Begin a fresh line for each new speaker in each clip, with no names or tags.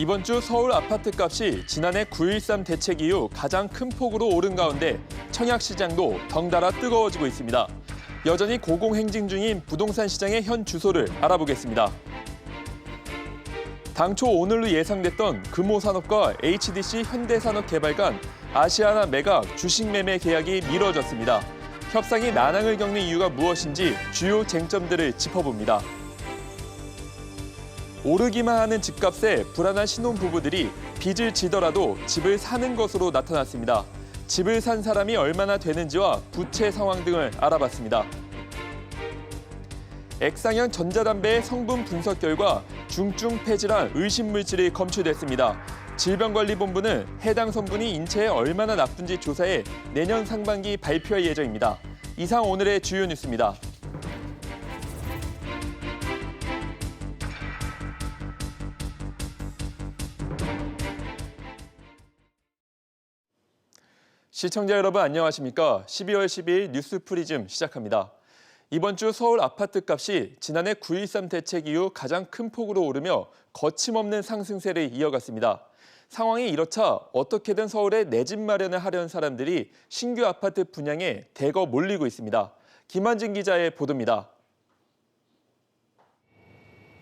이번 주 서울 아파트값이 지난해 9.13 대책 이후 가장 큰 폭으로 오른 가운데 청약시장도 덩달아 뜨거워지고 있습니다. 여전히 고공행진 중인 부동산 시장의 현 주소를 알아보겠습니다. 당초 오늘로 예상됐던 금호산업과 HDC 현대산업개발 간 아시아나 매각 주식 매매 계약이 미뤄졌습니다. 협상이 난항을 겪는 이유가 무엇인지 주요 쟁점들을 짚어봅니다. 오르기만 하는 집값에 불안한 신혼부부들이 빚을 지더라도 집을 사는 것으로 나타났습니다. 집을 산 사람이 얼마나 되는지와 부채 상황 등을 알아봤습니다. 액상형 전자담배의 성분 분석 결과 중증 폐질환 의심 물질이 검출됐습니다. 질병관리본부는 해당 성분이 인체에 얼마나 나쁜지 조사해 내년 상반기 발표할 예정입니다. 이상 오늘의 주요 뉴스입니다. 시청자 여러분 안녕하십니까? 12월 12일 뉴스 프리즘 시작합니다. 이번 주 서울 아파트값이 지난해 9.13 대책 이후 가장 큰 폭으로 오르며 거침없는 상승세를 이어갔습니다. 상황이 이렇자 어떻게든 서울에 내 집 마련을 하려는 사람들이 신규 아파트 분양에 대거 몰리고 있습니다. 김한진 기자의 보도입니다.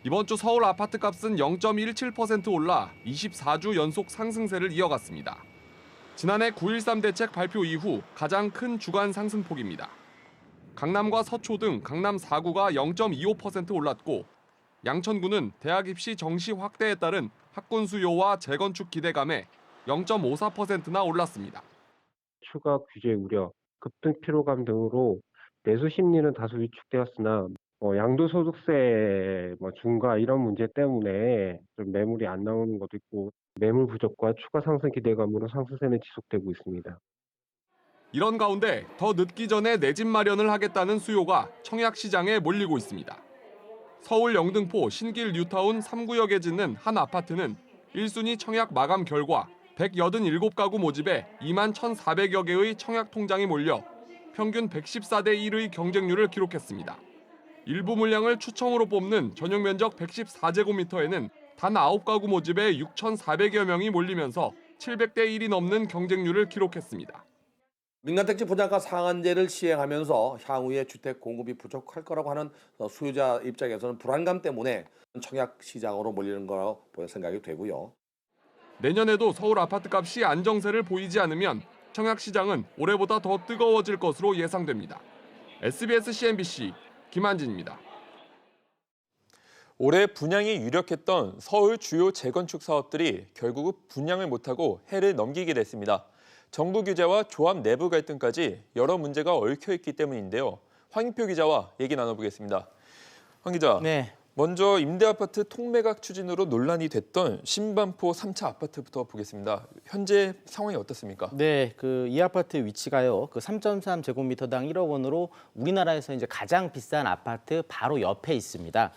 이번 주 서울 아파트값은 0.17% 올라 24주 연속 상승세를 이어갔습니다. 지난해 9.13 대책 발표 이후 가장 큰 주간 상승폭입니다. 강남과 서초 등 강남 4구가 0.25% 올랐고 양천구는 대학 입시 정시 확대에 따른 학군 수요와 재건축 기대감에 0.54%나 올랐습니다.
추가 규제 우려, 급등 피로감 등으로 매수 심리는 다소 위축되었으나 양도소득세 중과 이런 문제 때문에 좀 매물이 안 나오는 것도 있고 매물 부족과 추가 상승 기대감으로 상승세는 지속되고 있습니다.
이런 가운데 더 늦기 전에 내 집 마련을 하겠다는 수요가 청약 시장에 몰리고 있습니다. 서울 영등포 신길 뉴타운 3구역에 짓는 한 아파트는 1순위 청약 마감 결과 187가구 모집에 2만 1,400여 개의 청약 통장이 몰려 평균 114대 1의 경쟁률을 기록했습니다. 일부 물량을 추첨으로 뽑는 전용 면적 114제곱미터에는 단 9가구 모집에 6,400여 명이 몰리면서 700대 1이 넘는 경쟁률을 기록했습니다.
민간택지 분양가 상한제를 시행하면서 향후에 주택 공급이 부족할 거라고 하는 수요자 입장에서는 불안감 때문에 청약 시장으로 몰리는 거라고 생각이 되고요.
내년에도 서울 아파트값이 안정세를 보이지 않으면 청약 시장은 올해보다 더 뜨거워질 것으로 예상됩니다. SBS CNBC 김한진입니다.
올해 분양이 유력했던 서울 주요 재건축 사업들이 결국 분양을 못하고 해를 넘기게 됐습니다. 정부 규제와 조합 내부 갈등까지 여러 문제가 얽혀있기 때문인데요. 황인표 기자와 얘기 나눠보겠습니다. 황 기자,
네.
먼저 임대아파트 통매각 추진으로 논란이 됐던 신반포 3차 아파트부터 보겠습니다. 현재 상황이 어떻습니까?
네, 이 아파트 위치가요. 3.3제곱미터당 1억 원으로 우리나라에서 이제 가장 비싼 아파트 바로 옆에 있습니다.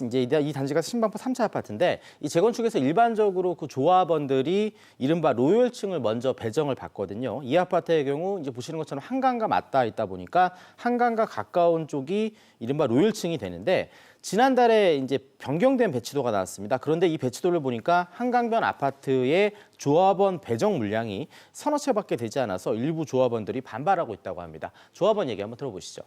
이제 이 단지가 신반포 3차 아파트인데 이 재건축에서 일반적으로 그 조합원들이 이른바 로열층을 먼저 배정을 받거든요. 이 아파트의 경우 이제 보시는 것처럼 한강과 맞닿아 있다 보니까 한강과 가까운 쪽이 이른바 로열층이 되는데 지난달에 이제 변경된 배치도가 나왔습니다. 그런데 이 배치도를 보니까 한강변 아파트의 조합원 배정 물량이 서너 채밖에 되지 않아서 일부 조합원들이 반발하고 있다고 합니다. 조합원 얘기 한번 들어보시죠.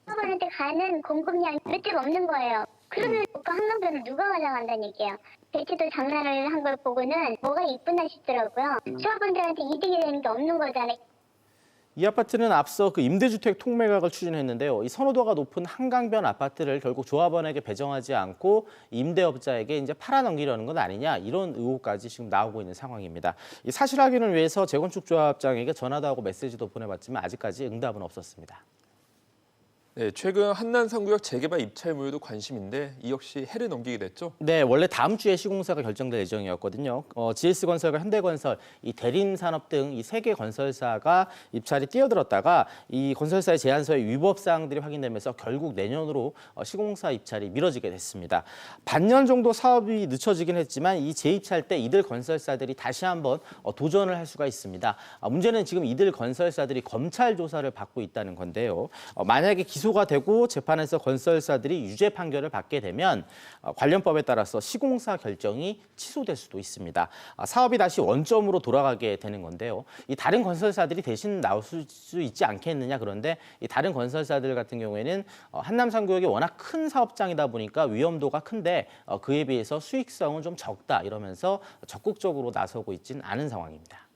조합원한테 가는 공급량이 몇 개가 없는 거예요. 그러면 한강변을 누가 가져간다는 얘기예요. 배치도 장난을 한 걸 보고는 뭐가 이쁘나 싶더라고요. 조합원들한테 이득이 되는 게 없는 거잖아요.
이 아파트는 앞서 임대주택 통매각을 추진했는데요. 이 선호도가 높은 한강변 아파트를 결국 조합원에게 배정하지 않고 임대업자에게 이제 팔아넘기려는 건 아니냐 이런 의혹까지 지금 나오고 있는 상황입니다. 이 사실 확인을 위해서 재건축조합장에게 전화도 하고 메시지도 보내봤지만 아직까지 응답은 없었습니다.
네, 최근 한남 3구역 재개발 입찰물도 관심인데 이 역시 해를 넘기게 됐죠?
네, 원래 다음 주에 시공사가 결정될 예정이었거든요. GS건설과 현대건설, 이 대림산업 등 이 세 개 건설사가 입찰에 뛰어들었다가 이 건설사의 제안서에 위법 사항들이 확인되면서 결국 내년으로 시공사 입찰이 미뤄지게 됐습니다. 반년 정도 사업이 늦춰지긴 했지만 이 재입찰 때 이들 건설사들이 다시 한번 도전을 할 수가 있습니다. 문제는 지금 이들 건설사들이 검찰 조사를 받고 있다는 건데요. 만약에 기소 기소가 되고 재판에서 건설사들이 유죄 판결을 받게 되면 관련법에 따라서 시공사 결정이 취소될 수도 있습니다. 사업이 다시 원점으로 돌아가게 되는 건데요. 이 다른 건설사들이 대신 나올 수 있지 않겠느냐. 그런데 이 다른 건설사들 같은 경우에는 한남 3구역이 워낙 큰 사업장이다 보니까 위험도가 큰데 그에 비해서 수익성은 좀 적다 이러면서 적극적으로 나서고 있지는 않은 상황입니다.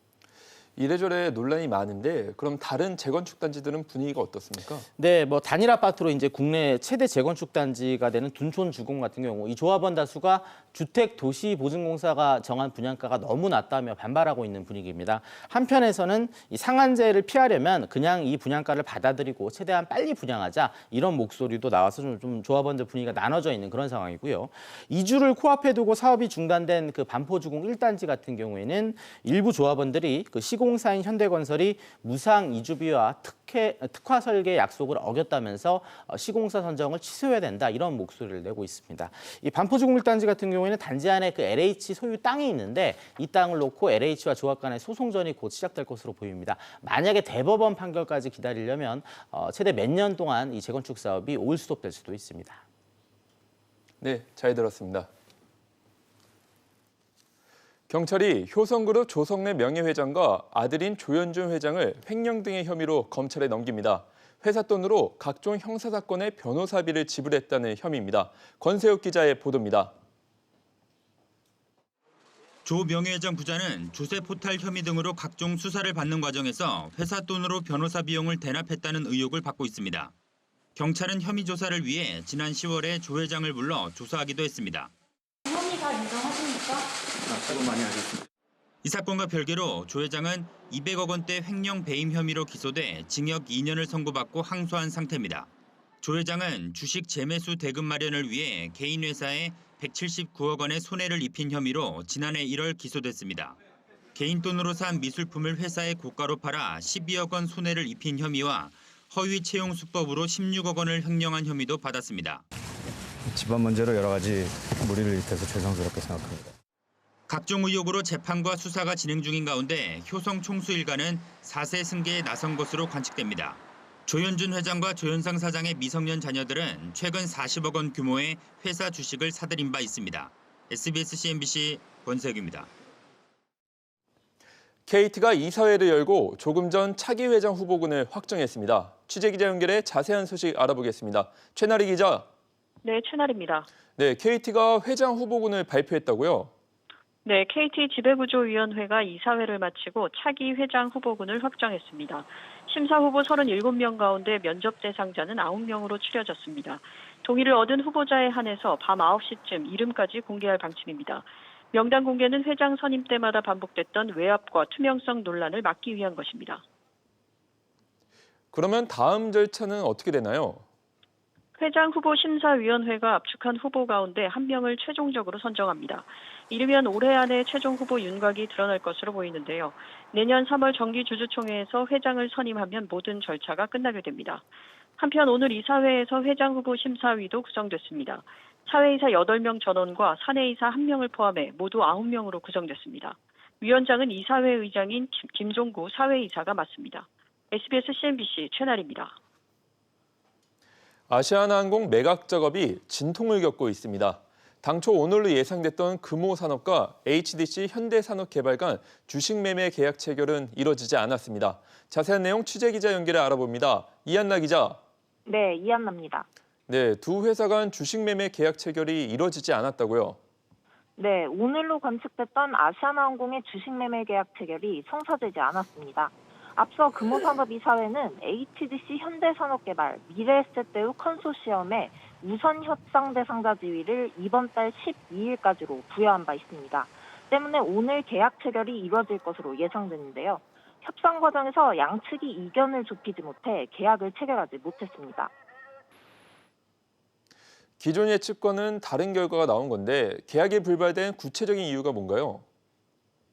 이래저래 논란이 많은데 그럼 다른 재건축 단지들은 분위기가 어떻습니까?
네, 뭐 단일 아파트로 이제 국내 최대 재건축 단지가 되는 둔촌주공 같은 경우 이 조합원 다수가 주택도시보증공사가 정한 분양가가 너무 낮다며 반발하고 있는 분위기입니다. 한편에서는 이 상한제를 피하려면 그냥 이 분양가를 받아들이고 최대한 빨리 분양하자 이런 목소리도 나와서 좀 조합원들 분위기가 나눠져 있는 그런 상황이고요. 이주를 코앞에 두고 사업이 중단된 그 반포주공 1단지 같은 경우에는 일부 조합원들이 그 시공사인 현대건설이 무상 이주비와 특화 설계 약속을 어겼다면서 시공사 선정을 취소해야 된다 이런 목소리를 내고 있습니다. 이 반포주공 1단지 같은 경우에는 단지 안에 그 LH 소유 땅이 있는데 이 땅을 놓고 LH와 조합 간의 소송전이 곧 시작될 것으로 보입니다. 만약에 대법원 판결까지 기다리려면 최대 몇 년 동안 이 재건축 사업이 올 스톱될 수도 있습니다.
네, 잘 들었습니다. 경찰이 효성그룹 조성래 명예회장과 아들인 조현준 회장을 횡령 등의 혐의로 검찰에 넘깁니다. 회사 돈으로 각종 형사사건의 변호사비를 지불했다는 혐의입니다. 권세욱 기자의 보도입니다.
조 명예회장 부자는 조세 포탈 혐의 등으로 각종 수사를 받는 과정에서 회사 돈으로 변호사 비용을 대납했다는 의혹을 받고 있습니다. 경찰은 혐의 조사를 위해 지난 10월에 조 회장을 불러 조사하기도 했습니다.
혐의 다 인정하십니까?
조금 많이 알겠습니다. 이 사건과 별개로 조 회장은 200억 원대 횡령 배임 혐의로 기소돼 징역 2년을 선고받고 항소한 상태입니다. 조 회장은 주식 재매수 대금 마련을 위해 개인 회사에 179억 원의 손해를 입힌 혐의로 지난해 1월 기소됐습니다. 개인 돈으로 산 미술품을 회사에 고가로 팔아 12억 원 손해를 입힌 혐의와 허위 채용 수법으로 16억 원을 횡령한 혐의도 받았습니다.
집안 문제로 여러 가지 무리를 일으켜서 죄송스럽게 생각합니다.
각종 의혹으로 재판과 수사가 진행 중인 가운데 효성 총수 일가는 4세 승계에 나선 것으로 관측됩니다. 조현준 회장과 조현상 사장의 미성년 자녀들은 최근 40억 원 규모의 회사 주식을 사들인 바 있습니다. SBS CNBC 권세욱입니다.
KT가 이사회를 열고 조금 전 차기 회장 후보군을 확정했습니다. 취재기자 연결해 자세한 소식 알아보겠습니다. 최나리 기자.
네, 최나리입니다.
네, KT가 회장 후보군을 발표했다고요?
네, KT 지배구조위원회가 이사회를 마치고 차기 회장 후보군을 확정했습니다. 심사 후보 37명 가운데 면접 대상자는 9명으로 추려졌습니다. 동의를 얻은 후보자에 한해서 밤 9시쯤 이름까지 공개할 방침입니다. 명단 공개는 회장 선임 때마다 반복됐던 외압과 투명성 논란을 막기 위한 것입니다.
그러면 다음 절차는 어떻게 되나요?
회장 후보 심사위원회가 압축한 후보 가운데 1명을 최종적으로 선정합니다. 이르면 올해 안에 최종 후보 윤곽이 드러날 것으로 보이는데요. 내년 3월 정기주주총회에서 회장을 선임하면 모든 절차가 끝나게 됩니다. 한편 오늘 이사회에서 회장 후보 심사위도 구성됐습니다. 사회이사 8명 전원과 사내이사 1명을 포함해 모두 9명으로 구성됐습니다. 위원장은 이사회 의장인 김종구 사회이사가 맡습니다. SBS CNBC 최나리입니다.
아시아나항공 매각 작업이 진통을 겪고 있습니다. 당초 오늘로 예상됐던 금호산업과 HDC 현대산업개발 간 주식 매매 계약 체결은 이뤄지지 않았습니다. 자세한 내용 취재기자 연결해 알아봅니다. 이한나 기자.
네, 이한나입니다.
네, 두 회사 간 주식 매매 계약 체결이 이뤄지지 않았다고요?
네, 오늘로 관측됐던 아시아나항공의 주식 매매 계약 체결이 성사되지 않았습니다. 앞서 금호산업이사회는 HDC 현대산업개발 미래에셋대우 컨소시엄의 우선 협상 대상자 지위를 이번 달 12일까지로 부여한 바 있습니다. 때문에 오늘 계약 체결이 이뤄질 것으로 예상되는데요. 협상 과정에서 양측이 이견을 좁히지 못해 계약을 체결하지 못했습니다.
기존 예측과는 다른 결과가 나온 건데 계약이 불발된 구체적인 이유가 뭔가요?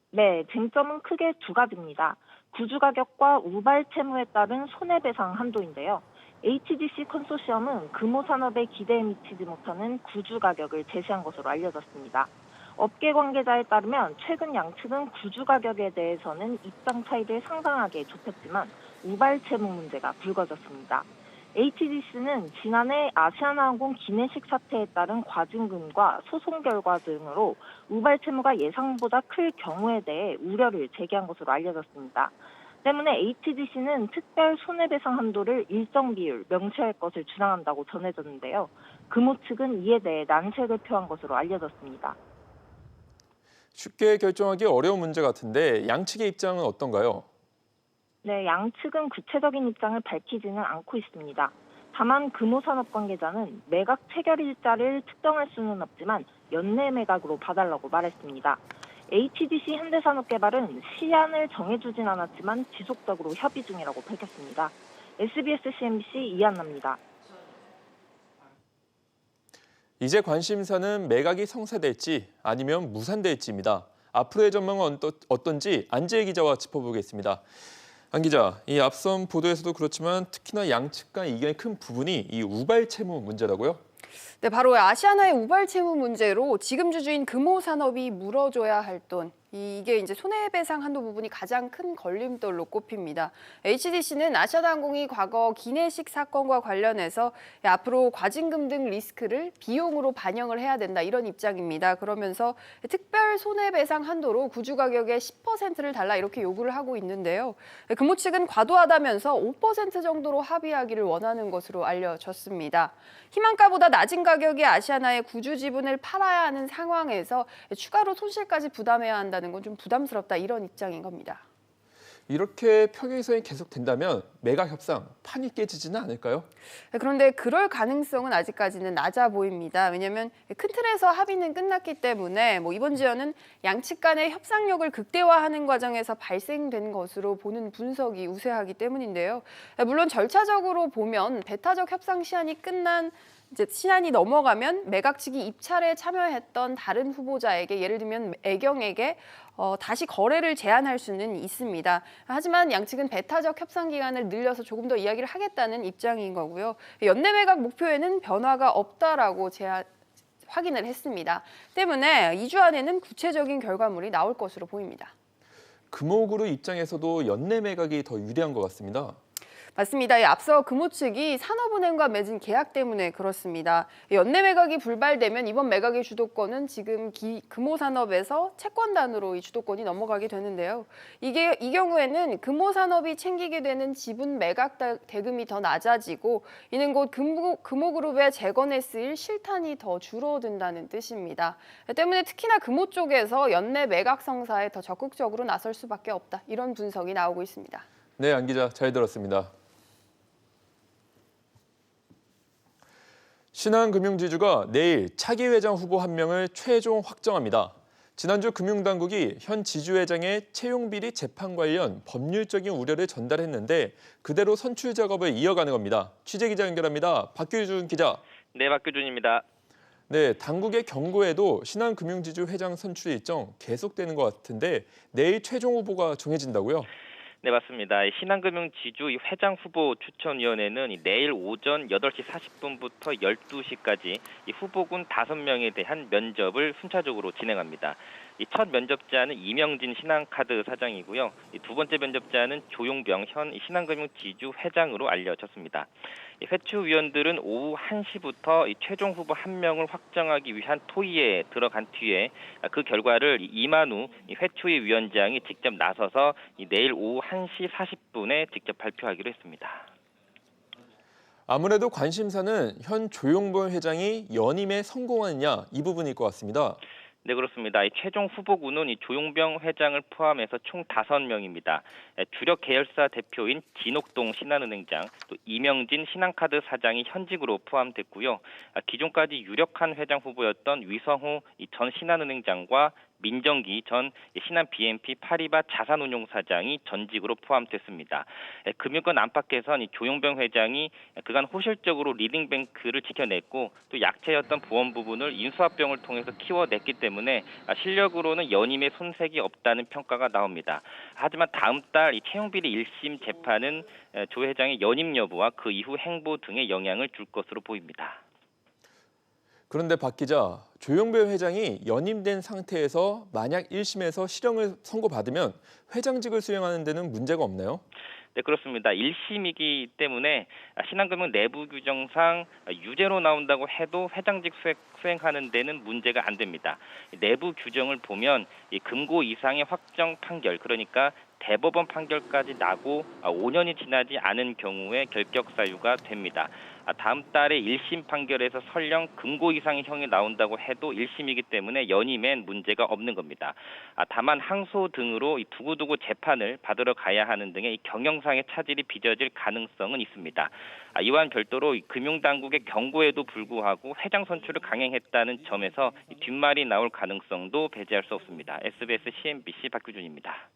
네, 쟁점은 크게 두 가지입니다. 구주 가격과 우발 채무에 따른 손해배상 한도인데요. HDC 컨소시엄은 금호산업의 기대에 미치지 못하는 구주 가격을 제시한 것으로 알려졌습니다. 업계 관계자에 따르면 최근 양측은 구주 가격에 대해서는 입장 차이를 상당하게 좁혔지만 우발 채무 문제가 불거졌습니다. HDC는 지난해 아시아나항공 기내식 사태에 따른 과징금과 소송 결과 등으로 우발 채무가 예상보다 클 경우에 대해 우려를 제기한 것으로 알려졌습니다. 때문에 HDC는 특별 손해배상 한도를 일정 비율 명시할 것을 주장한다고 전해졌는데요. 금호 측은 이에 대해 난색을 표한 것으로 알려졌습니다.
쉽게 결정하기 어려운 문제 같은데 양측의 입장은 어떤가요?
네, 양측은 구체적인 입장을 밝히지는 않고 있습니다. 다만 금호산업 관계자는 매각 체결 일자를 특정할 수는 없지만 연내 매각으로 봐달라고 말했습니다. HDC 현대산업개발은 시한을 정해주진 않았지만 지속적으로 협의 중이라고 밝혔습니다. SBS CNBC 이한나입니다.
이제 관심사는 매각이 성사될지 아니면 무산될지입니다. 앞으로의 전망은 어떤지 안재희 기자와 짚어보겠습니다. 안 기자, 이 앞선 보도에서도 그렇지만 특히나 양측 간 이견이 큰 부분이 이 우발 채무 문제라고요?
네, 바로 아시아나의 우발 채무 문제로 지금 주주인 금호산업이 물어줘야 할 돈, 이게 이제 손해배상 한도 부분이 가장 큰 걸림돌로 꼽힙니다. HDC는 아시아나항공이 과거 기내식 사건과 관련해서 앞으로 과징금 등 리스크를 비용으로 반영을 해야 된다 이런 입장입니다. 그러면서 특별 손해배상 한도로 구주 가격의 10%를 달라 이렇게 요구를 하고 있는데요. 금호 측은 과도하다면서 5% 정도로 합의하기를 원하는 것으로 알려졌습니다. 희망가보다 낮은 가격의 아시아나의 구주 지분을 팔아야 하는 상황에서 추가로 손실까지 부담해야 한다는 건 좀 부담스럽다 이런 입장인 겁니다.
이렇게 평행선이 계속된다면 매각 협상 판이 깨지지는 않을까요?
그런데 그럴 가능성은 아직까지는 낮아 보입니다. 왜냐하면 큰 틀에서 합의는 끝났기 때문에 이번 지연은 양측 간의 협상력을 극대화하는 과정에서 발생된 것으로 보는 분석이 우세하기 때문인데요. 물론 절차적으로 보면 배타적 협상 시한이 끝난 이제 시한이 넘어가면 매각 측이 입찰에 참여했던 다른 후보자에게 예를 들면 애경에게 다시 거래를 제안할 수는 있습니다. 하지만 양측은 배타적 협상 기간을 늘려서 조금 더 이야기를 하겠다는 입장인 거고요. 연내 매각 목표에는 변화가 없다라고 확인을 했습니다. 때문에 2주 안에는 구체적인 결과물이 나올 것으로 보입니다.
금호그룹 입장에서도 연내 매각이 더 유리한 것 같습니다.
맞습니다. 앞서 금호 측이 산업은행과 맺은 계약 때문에 그렇습니다. 연내 매각이 불발되면 이번 매각의 주도권은 지금 금호산업에서 채권단으로 이 주도권이 넘어가게 되는데요. 이 경우에는 금호산업이 챙기게 되는 지분 매각 대금이 더 낮아지고 이는 곧 금호그룹의 재건에 쓰일 실탄이 더 줄어든다는 뜻입니다. 때문에 특히나 금호 쪽에서 연내 매각 성사에 더 적극적으로 나설 수밖에 없다. 이런 분석이 나오고 있습니다.
네, 안 기자 잘 들었습니다. 신한금융지주가 내일 차기 회장 후보 1명을 최종 확정합니다. 지난주 금융당국이 현 지주회장의 채용 비리 재판 관련 법률적인 우려를 전달했는데 그대로 선출 작업을 이어가는 겁니다. 취재기자 연결합니다. 박규준 기자.
네, 박규준입니다.
네, 당국의 경고에도 신한금융지주 회장 선출 일정 계속되는 것 같은데 내일 최종 후보가 정해진다고요?
네, 맞습니다. 신한금융지주 회장 후보 추천위원회는 내일 오전 8시 40분부터 12시까지 후보군 5명에 대한 면접을 순차적으로 진행합니다. 첫 면접자는 이명진 신한카드 사장이고요. 두 번째 면접자는 조용병 현 신한금융지주 회장으로 알려졌습니다. 회추위원들은 오후 1시부터 최종 후보 1명을 확정하기 위한 토의에 들어간 뒤에 그 결과를 이만우 회추위 위원장이 직접 나서서 내일 오후 1시 40분에 직접 발표하기로 했습니다.
아무래도 관심사는 현 조용병 회장이 연임에 성공하느냐 이 부분일 것 같습니다.
네, 그렇습니다. 최종 후보군은 조용병 회장을 포함해서 총 5명입니다. 주력 계열사 대표인 진옥동 신한은행장, 또 이명진 신한카드 사장이 현직으로 포함됐고요. 기존까지 유력한 회장 후보였던 위성호 전 신한은행장과 민정기 전 신한 BNP 파리바 자산운용사장이 전직으로 포함됐습니다. 금융권 안팎에선 조용병 회장이 그간 호실적으로 리딩뱅크를 지켜냈고 또 약체였던 보험 부분을 인수합병을 통해서 키워냈기 때문에 실력으로는 연임에 손색이 없다는 평가가 나옵니다. 하지만 다음 달 채용비리 1심 재판은 조 회장의 연임 여부와 그 이후 행보 등에 영향을 줄 것으로 보입니다.
그런데 박 기자, 조용병 회장이 연임된 상태에서 만약 1심에서 실형을 선고받으면 회장직을 수행하는 데는 문제가 없나요?
네, 그렇습니다. 1심이기 때문에 신한금융 내부 규정상 유죄로 나온다고 해도 회장직 수행하는 데는 문제가 안 됩니다. 내부 규정을 보면 이 금고 이상의 확정 판결, 그러니까 대법원 판결까지 나고 5년이 지나지 않은 경우에 결격 사유가 됩니다. 다음 달에 1심 판결에서 설령 금고 이상의 형이 나온다고 해도 1심이기 때문에 연임엔 문제가 없는 겁니다. 다만 항소 등으로 이 두고두고 재판을 받으러 가야 하는 등의 이 경영상의 차질이 빚어질 가능성은 있습니다. 이와는 별도로 이 금융당국의 경고에도 불구하고 회장 선출을 강행했다는 점에서 이 뒷말이 나올 가능성도 배제할 수 없습니다. SBS CNBC 박규준입니다.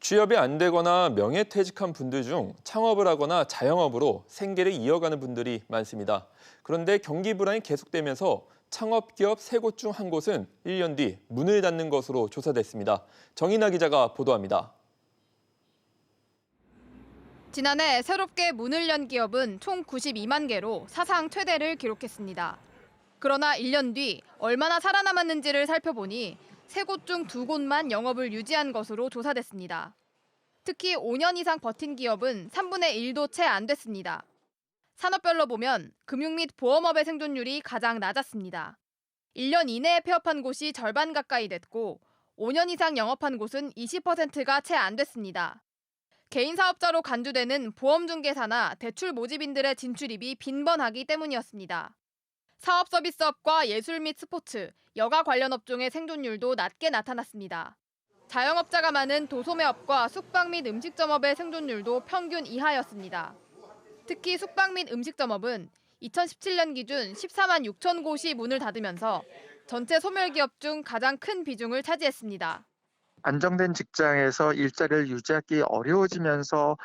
취업이 안 되거나 명예퇴직한 분들 중 창업을 하거나 자영업으로 생계를 이어가는 분들이 많습니다. 그런데 경기 불안이 계속되면서 창업기업 3곳 중 한 곳은 1년 뒤 문을 닫는 것으로 조사됐습니다. 정인아 기자가 보도합니다.
지난해 새롭게 문을 연 기업은 총 92만 개로 사상 최대를 기록했습니다. 그러나 1년 뒤 얼마나 살아남았는지를 살펴보니 3곳 중 2곳만 영업을 유지한 것으로 조사됐습니다. 특히 5년 이상 버틴 기업은 3분의 1도 채 안 됐습니다. 산업별로 보면 금융 및 보험업의 생존율이 가장 낮았습니다. 1년 이내에 폐업한 곳이 절반 가까이 됐고 5년 이상 영업한 곳은 20%가 채 안 됐습니다. 개인 사업자로 간주되는 보험중개사나 대출 모집인들의 진출입이 빈번하기 때문이었습니다. 사업 서비스업과 예술 및 스포츠, 여가 관련 업종의 생존율도 낮게 나타났습니다. 자영업자가 많은 도소매업과 숙박 및 음식점업의 생존율도 평균 이하였습니다. 특히 숙박 및 음식점업은 2017년 기준 14만 6천 곳이 문을 닫으면서 전체 소멸기업 중 가장 큰 비중을 차지했습니다.
안정된 직장에서 일자리를 유지하기 어려워지면서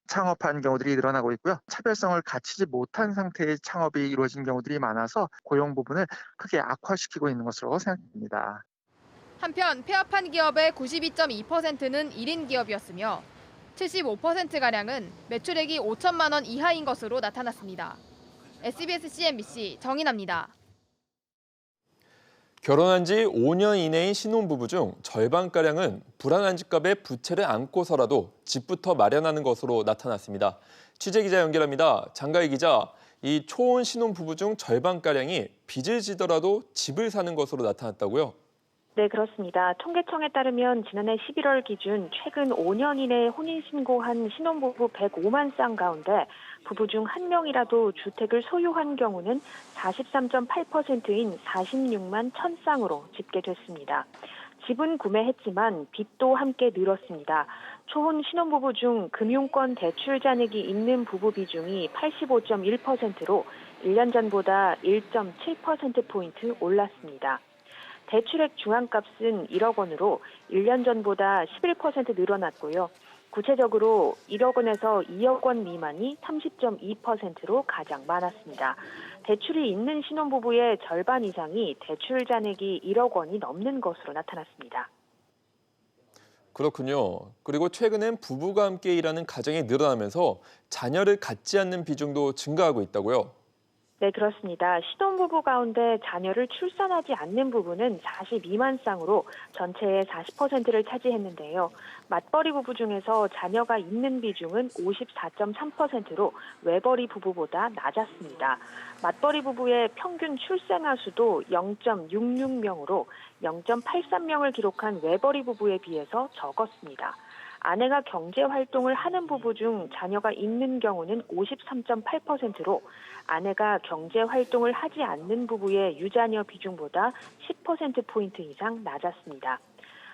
창업한 경우들이 늘어나고 있고요. 차별성을 갖추지 못한 상태의 창업이 이루어진 경우들이 많아서 고용 부분을 크게 악화시키고 있는 것으로 생각됩니다.
한편 폐업한 기업의 92.2%는 1인 기업이었으며 75%가량은 매출액이 5천만 원 이하인 것으로 나타났습니다. SBS CNBC 정인아입니다.
결혼한 지 5년 이내인 신혼부부 중 절반가량은 불안한 집값에 부채를 안고서라도 집부터 마련하는 것으로 나타났습니다. 취재기자 연결합니다. 장가희 기자, 이 초혼 신혼부부 중 절반가량이 빚을 지더라도 집을 사는 것으로 나타났다고요?
네, 그렇습니다. 통계청에 따르면 지난해 11월 기준 최근 5년 이내에 혼인신고한 신혼부부 105만 쌍 가운데 부부 중 한 명이라도 주택을 소유한 경우는 43.8%인 46만 1000쌍으로 집계됐습니다. 집은 구매했지만 빚도 함께 늘었습니다. 초혼 신혼부부 중 금융권 대출 잔액이 있는 부부 비중이 85.1%로 1년 전보다 1.7%포인트 올랐습니다. 대출액 중앙값은 1억 원으로 1년 전보다 11% 늘어났고요. 구체적으로 1억 원에서 2억 원 미만이 30.2%로 가장 많았습니다. 대출이 있는 신혼부부의 절반 이상이 대출 잔액이 1억 원이 넘는 것으로 나타났습니다.
그렇군요. 그리고 최근엔 부부가 함께 일하는 가정이 늘어나면서 자녀를 갖지 않는 비중도 증가하고 있다고요?
네, 그렇습니다. 신혼부부 가운데 자녀를 출산하지 않는 부부는 42만 쌍으로 전체의 40%를 차지했는데요. 맞벌이 부부 중에서 자녀가 있는 비중은 54.3%로 외벌이 부부보다 낮았습니다. 맞벌이 부부의 평균 출생아 수도 0.66명으로 0.83명을 기록한 외벌이 부부에 비해서 적었습니다. 아내가 경제활동을 하는 부부 중 자녀가 있는 경우는 53.8%로 아내가 경제활동을 하지 않는 부부의 유자녀 비중보다 10%포인트 이상 낮았습니다.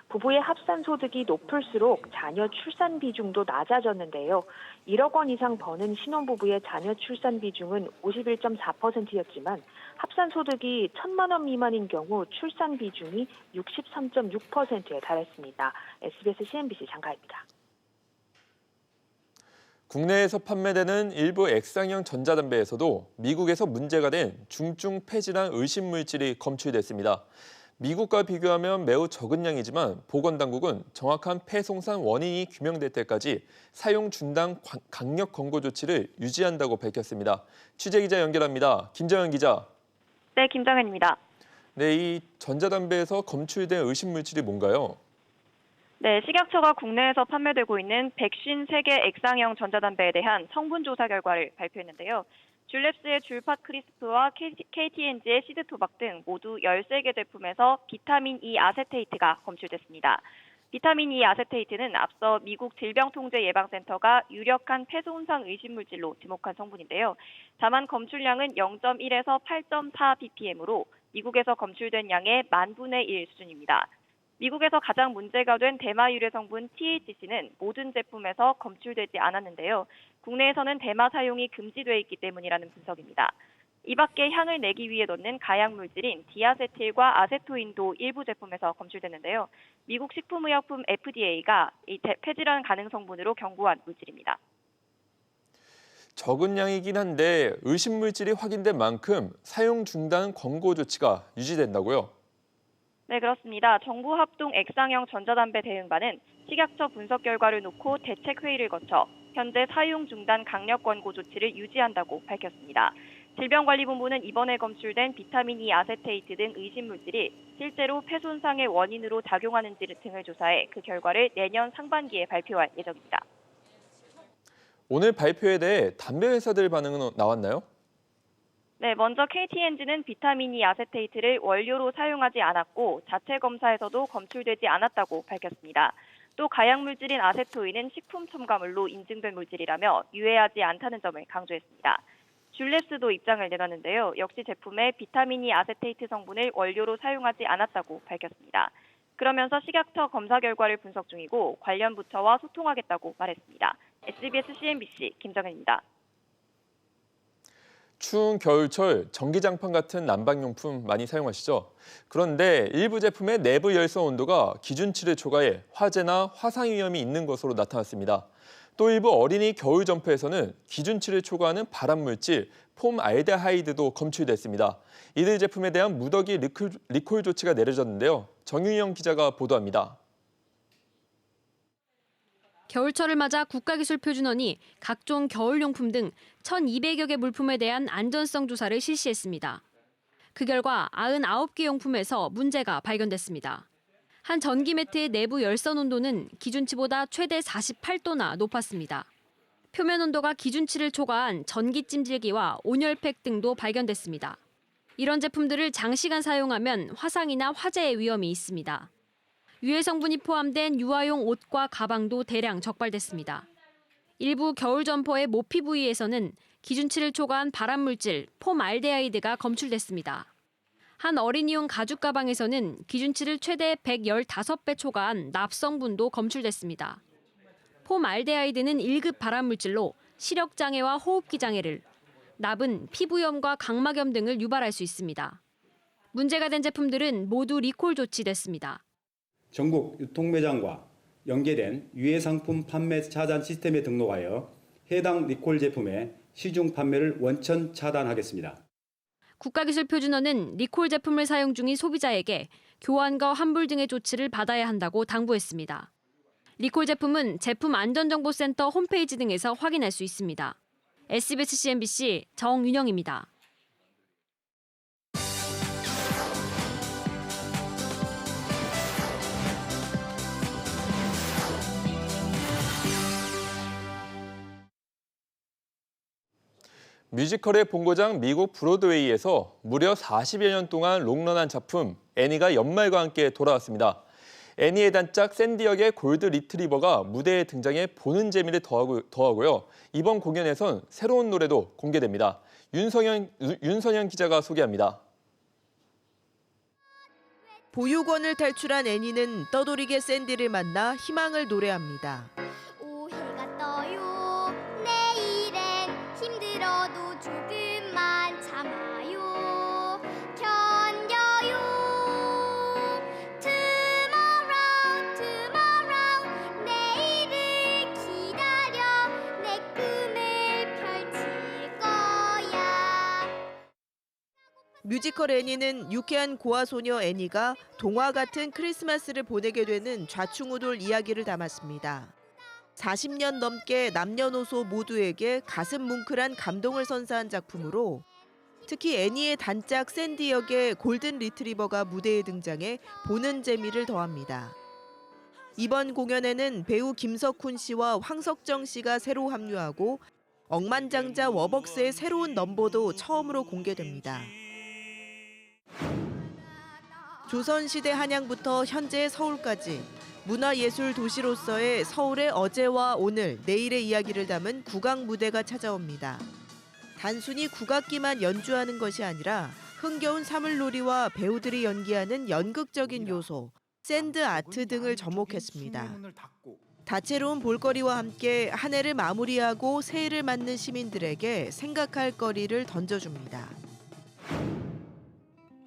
부부의 합산 소득이 높을수록 자녀 출산 비중도 낮아졌는데요. 1억 원 이상 버는 신혼부부의 자녀 출산 비중은 51.4%였지만 합산 소득이 1,000만 원 미만인 경우 출산 비중이 63.6%에 달했습니다. SBS CNBC 장가입니다.
국내에서 판매되는 일부 액상형 전자담배에서도 미국에서 문제가 된 중증 폐질환 의심 물질이 검출됐습니다. 미국과 비교하면 매우 적은 양이지만 보건당국은 정확한 폐송산 원인이 규명될 때까지 사용 중단 강력 권고 조치를 유지한다고 밝혔습니다. 취재기자 연결합니다. 김정현 기자.
네, 김정현입니다.
네, 이 전자담배에서 검출된 의심 물질이 뭔가요?
네, 식약처가 국내에서 판매되고 있는 153개 액상형 전자담배에 대한 성분 조사 결과를 발표했는데요. 줄랩스의 줄팟 크리스프와 KT&G의 시드 토박 등 모두 13개 제품에서 비타민 E 아세테이트가 검출됐습니다. 비타민 E 아세테이트는 앞서 미국 질병통제예방센터가 유력한 폐손상 의심물질로 지목한 성분인데요. 다만 검출량은 0.1에서 8.4 ppm으로 미국에서 검출된 양의 10,000분의 1 수준입니다. 미국에서 가장 문제가 된 대마 유래 성분 THC는 모든 제품에서 검출되지 않았는데요. 국내에서는 대마 사용이 금지돼 있기 때문이라는 분석입니다. 이 밖에 향을 내기 위해 넣는 가약 물질인 디아세틸과 아세토인도 일부 제품에서 검출됐는데요. 미국 식품의약품 FDA가 이 폐질환 가능 성분으로 경고한 물질입니다.
적은 양이긴 한데 의심 물질이 확인된 만큼 사용 중단 권고 조치가 유지된다고요?
네, 그렇습니다. 정부 합동 액상형 전자담배 대응반은 식약처 분석 결과를 놓고 대책회의를 거쳐 현재 사용 중단 강력 권고 조치를 유지한다고 밝혔습니다. 질병관리본부는 이번에 검출된 비타민 E 아세테이트 등 의심 물질이 실제로 폐손상의 원인으로 작용하는지 등을 조사해 그 결과를 내년 상반기에 발표할 예정입니다.
오늘 발표에 대해 담배 회사들 반응은 나왔나요?
네, 먼저 KT&G는 비타민 E 아세테이트를 원료로 사용하지 않았고 자체 검사에서도 검출되지 않았다고 밝혔습니다. 또 가약 물질인 아세토인은 식품 첨가물로 인증된 물질이라며 유해하지 않다는 점을 강조했습니다. 줄랩스도 입장을 내놨는데요. 역시 제품에 비타민 E 아세테이트 성분을 원료로 사용하지 않았다고 밝혔습니다. 그러면서 식약처 검사 결과를 분석 중이고 관련 부처와 소통하겠다고 말했습니다. SBS CNBC 김정현입니다.
추운 겨울철 전기장판 같은 난방용품 많이 사용하시죠? 그런데 일부 제품의 내부 열선 온도가 기준치를 초과해 화재나 화상 위험이 있는 것으로 나타났습니다. 또 일부 어린이 겨울 점퍼에서는 기준치를 초과하는 발암물질 폼알데하이드도 검출됐습니다. 이들 제품에 대한 무더기 리콜 조치가 내려졌는데요. 정윤영 기자가 보도합니다.
겨울철을 맞아 국가기술표준원이 각종 겨울용품 등 1,200여 개 물품에 대한 안전성 조사를 실시했습니다. 그 결과 99개 용품에서 문제가 발견됐습니다. 한 전기 매트의 내부 열선 온도는 기준치보다 최대 48도나 높았습니다. 표면 온도가 기준치를 초과한 전기 찜질기와 온열팩 등도 발견됐습니다. 이런 제품들을 장시간 사용하면 화상이나 화재의 위험이 있습니다. 유해 성분이 포함된 유아용 옷과 가방도 대량 적발됐습니다. 일부 겨울 점퍼의 모피 부위에서는 기준치를 초과한 발암물질 폼알데하이드가 검출됐습니다. 한 어린이용 가죽 가방에서는 기준치를 최대 115배 초과한 납 성분도 검출됐습니다. 폼알데하이드는 1급 발암물질로 시력장애와 호흡기 장애를, 납은 피부염과 각막염 등을 유발할 수 있습니다. 문제가 된 제품들은 모두 리콜 조치됐습니다.
전국 유통매장과 연계된 유해상품 판매 차단 시스템에 등록하여 해당 리콜 제품의 시중 판매를 원천 차단하겠습니다.
국가기술표준원은 리콜 제품을 사용 중인 소비자에게 교환과 환불 등의 조치를 받아야 한다고 당부했습니다. 리콜 제품은 제품안전정보센터 홈페이지 등에서 확인할 수 있습니다. SBS CNBC 정윤영입니다.
뮤지컬의 본고장 미국 브로드웨이에서 무려 40여 년 동안 롱런한 작품 애니가 연말과 함께 돌아왔습니다. 애니의 단짝 샌디 역의 골드 리트리버가 무대에 등장해 보는 재미를 더하고요. 이번 공연에선 새로운 노래도 공개됩니다. 윤선현 기자가 소개합니다.
보육원을 탈출한 애니는 떠돌이개 샌디를 만나 희망을 노래합니다.
오해가 떠요. 내일엔 힘들어도 조금만 참아요. 견뎌요. Tomorrow, tomorrow. 내일을 기다려. 내 꿈을 펼칠 거야.
뮤지컬 애니는 유쾌한 고아소녀 애니가 동화 같은 크리스마스를 보내게 되는 좌충우돌 이야기를 담았습니다. 40년 넘게 남녀노소 모두에게 가슴 뭉클한 감동을 선사한 작품으로 특히 애니의 단짝 샌디 역의 골든 리트리버가 무대에 등장해 보는 재미를 더합니다. 이번 공연에는 배우 김석훈 씨와 황석정 씨가 새로 합류하고 억만장자 워벅스의 새로운 넘버도 처음으로 공개됩니다. 조선시대 한양부터 현재의 서울까지 문화예술 도시로서의 서울의 어제와 오늘, 내일의 이야기를 담은 국악 무대가 찾아옵니다. 단순히 국악기만 연주하는 것이 아니라 흥겨운 사물놀이와 배우들이 연기하는 연극적인 요소, 샌드 아트 등을 접목했습니다. 다채로운 볼거리와 함께 한 해를 마무리하고 새해를 맞는 시민들에게 생각할 거리를 던져줍니다.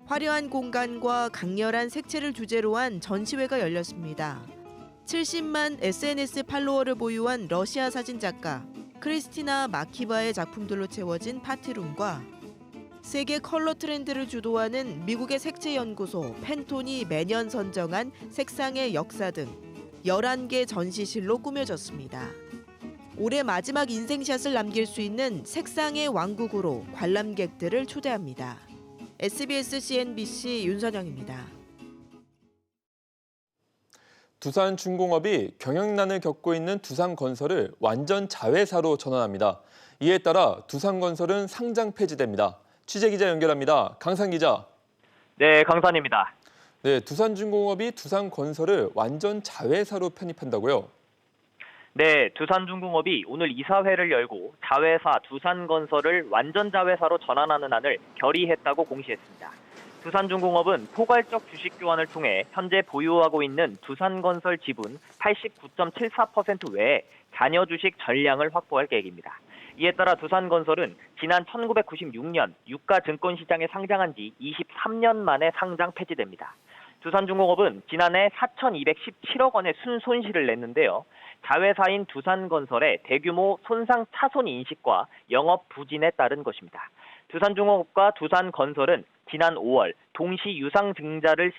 화려한 공간과 강렬한 색채를 주제로 한 전시회가 열렸습니다. 70만 SNS 팔로워를 보유한 러시아 사진작가 크리스티나 마키바의 작품들로 채워진 파티룸과 세계 컬러 트렌드를 주도하는 미국의 색채연구소 팬톤이 매년 선정한 색상의 역사 등 11개 전시실로 꾸며졌습니다. 올해 마지막 인생샷을 남길 수 있는 색상의 왕국으로 관람객들을 초대합니다. SBS CNBC 윤선영입니다.
두산중공업이 경영난을 겪고 있는 두산건설을 완전 자회사로 전환합니다. 이에 따라 두산건설은 상장 폐지됩니다. 취재기자 연결합니다. 강산 기자.
네, 강산입니다.
네, 두산중공업이 두산건설을 완전 자회사로 편입한다고요?
네, 두산중공업이 오늘 이사회를 열고 자회사 두산건설을 완전 자회사로 전환하는 안을 결의했다고 공시했습니다. 두산중공업은 포괄적 주식 교환을 통해 현재 보유하고 있는 두산건설 지분 89.74% 외에 잔여 주식 전량을 확보할 계획입니다. 이에 따라 두산건설은 지난 1996년 유가 증권시장에 상장한 지 23년 만에 상장 폐지됩니다. 두산중공업은 지난해 4,217억 원의 순손실을 냈는데요. 자회사인 두산건설의 대규모 손상 차손 인식과 영업 부진에 따른 것입니다. 두산중공업과 두산건설은 지난 5월 동시 유상 증자를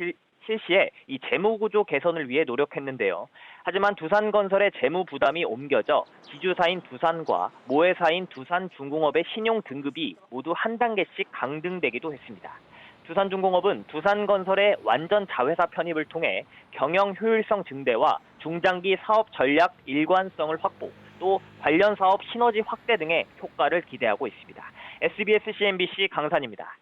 실시해 이 재무구조 개선을 위해 노력했는데요. 하지만 두산건설의 재무 부담이 옮겨져 지주사인 두산과 모회사인 두산중공업의 신용 등급이 모두 한 단계씩 강등되기도 했습니다. 두산중공업은 두산건설의 완전 자회사 편입을 통해 경영 효율성 증대와 중장기 사업 전략 일관성을 확보, 또 관련 사업 시너지 확대 등의 효과를 기대하고 있습니다. SBS CNBC 강산입니다.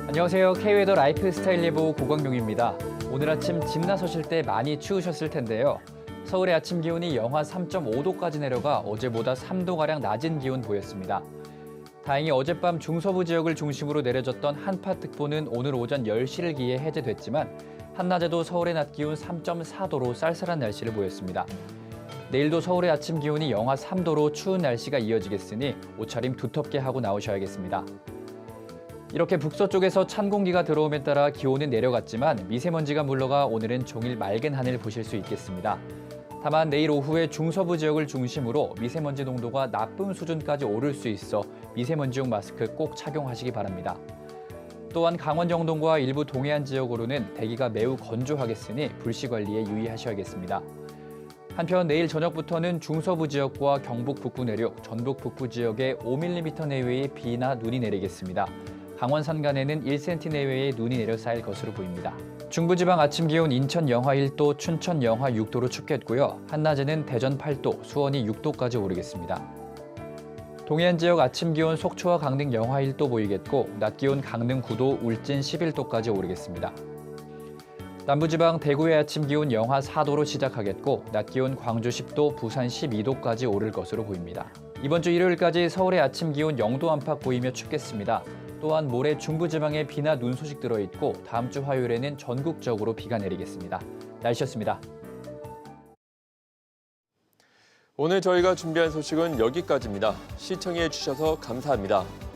안녕하세요. K웨더 라이프스타일 예보 고광용입니다. 오늘 아침 집 나서실 때 많이 추우셨을 텐데요. 서울의 아침 기온이 영하 3.5도까지 내려가 어제보다 3도가량 낮은 기온 보였습니다. 다행히 어젯밤 중서부 지역을 중심으로 내려졌던 한파특보는 오늘 오전 10시를 기해 해제됐지만 한낮에도 서울의 낮 기온 3.4도로 쌀쌀한 날씨를 보였습니다. 내일도 서울의 아침 기온이 영하 3도로 추운 날씨가 이어지겠으니 옷차림 두텁게 하고 나오셔야겠습니다. 이렇게 북서쪽에서 찬 공기가 들어옴에 따라 기온은 내려갔지만 미세먼지가 물러가 오늘은 종일 맑은 하늘 보실 수 있겠습니다. 다만 내일 오후에 중서부 지역을 중심으로 미세먼지 농도가 나쁨 수준까지 오를 수 있어 미세먼지용 마스크 꼭 착용하시기 바랍니다. 또한 강원 영동과 일부 동해안 지역으로는 대기가 매우 건조하겠으니 불씨 관리에 유의하셔야겠습니다. 한편 내일 저녁부터는 중서부 지역과 경북 북부 내륙, 전북 북부 지역에 5mm 내외의 비나 눈이 내리겠습니다. 강원 산간에는 1cm 내외의 눈이 내려 쌓일 것으로 보입니다. 중부지방 아침 기온 인천 영하 1도, 춘천 영하 6도로 춥겠고요. 한낮에는 대전 8도, 수원이 6도까지 오르겠습니다. 동해안 지역 아침 기온 속초와 강릉 영하 1도 보이겠고 낮 기온 강릉 9도, 울진 11도까지 오르겠습니다. 남부지방 대구의 아침 기온 영하 4도로 시작하겠고 낮 기온 광주 10도, 부산 12도까지 오를 것으로 보입니다. 이번 주 일요일까지 서울의 아침 기온 0도 안팎 보이며 춥겠습니다. 또한 모레 중부지방에 비나 눈 소식 들어있고 다음 주 화요일에는 전국적으로 비가 내리겠습니다. 날씨였습니다.
오늘 저희가 준비한 소식은 여기까지입니다. 시청해 주셔서 감사합니다.